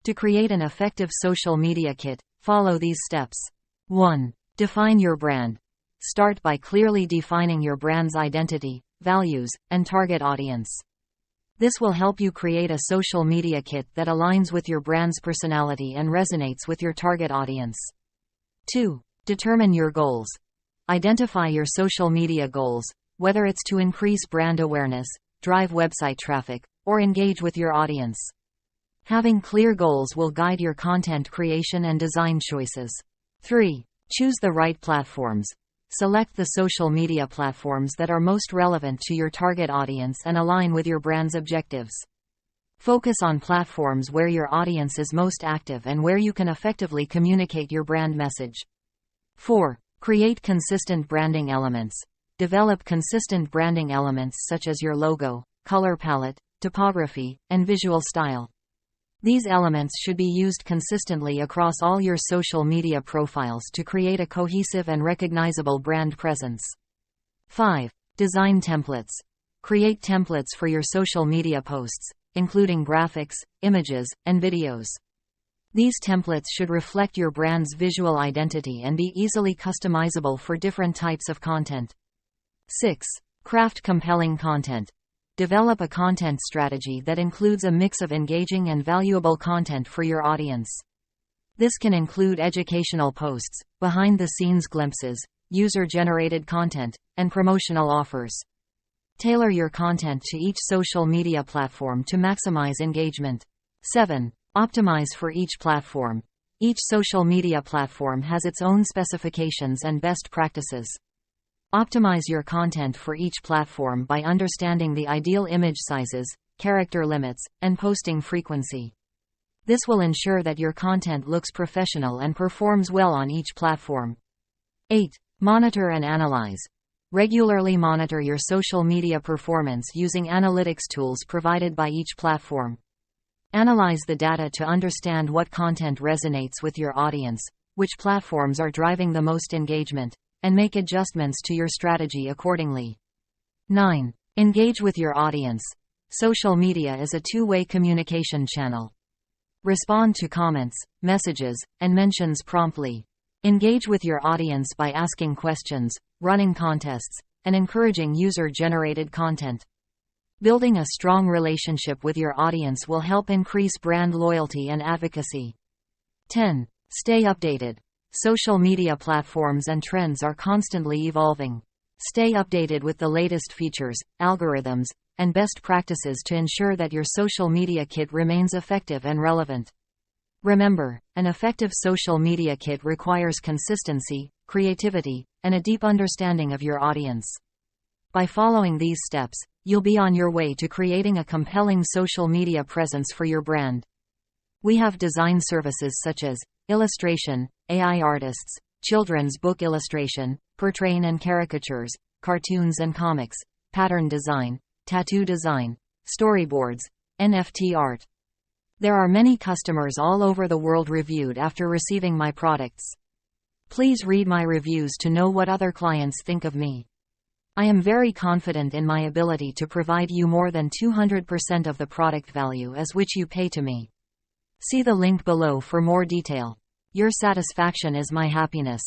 To create an effective social media kit, follow these steps. 1. Define your brand. Start by clearly defining your brand's identity, values, and target audience. This will help you create a social media kit that aligns with your brand's personality and resonates with your target audience. 2. Determine your goals. Identify your social media goals, whether it's to increase brand awareness, drive website traffic, or engage with your audience. Having clear goals will guide your content creation and design choices. 3. Choose the right platforms. Select the social media platforms that are most relevant to your target audience and align with your brand's objectives. Focus on platforms where your audience is most active and where you can effectively communicate your brand message. 4. Create consistent branding elements. Develop consistent branding elements such as your logo, color palette, typography, and visual style. These elements should be used consistently across all your social media profiles to create a cohesive and recognizable brand presence. 5. Design templates. Create templates for your social media posts, including graphics, images, and videos. These templates should reflect your brand's visual identity and be easily customizable for different types of content. 6. Craft compelling content. Develop a content strategy that includes a mix of engaging and valuable content for your audience. This can include educational posts, behind-the-scenes glimpses, user-generated content, and promotional offers. Tailor your content to each social media platform to maximize engagement. 7. Optimize for each platform. Each social media platform has its own specifications and best practices. Optimize your content for each platform by understanding the ideal image sizes, character limits, and posting frequency. This will ensure that your content looks professional and performs well on each platform. 8. Monitor and analyze. Regularly monitor your social media performance using analytics tools provided by each platform. Analyze the data to understand what content resonates with your audience, which platforms are driving the most engagement, and make adjustments to your strategy accordingly. 9. Engage with your audience. Social media is a two-way communication channel. Respond to comments, messages, and mentions promptly. Engage with your audience by asking questions, running contests, and encouraging user-generated content. Building a strong relationship with your audience will help increase brand loyalty and advocacy. 10. Stay updated. Social media platforms and trends are constantly evolving. Stay updated with the latest features, algorithms, and best practices to ensure that your social media kit remains effective and relevant. Remember, an effective social media kit requires consistency, creativity, and a deep understanding of your audience. By following these steps, you'll be on your way to creating a compelling social media presence for your brand. We have design services such as illustration, AI artists, children's book illustration, portrait and caricatures, cartoons and comics, pattern design, tattoo design, storyboards, NFT art. There are many customers all over the world reviewed after receiving my products. Please read my reviews to know what other clients think of me. I am very confident in my ability to provide you more than 200% of the product value as which you pay to me. See the link below for more detail. Your satisfaction is my happiness.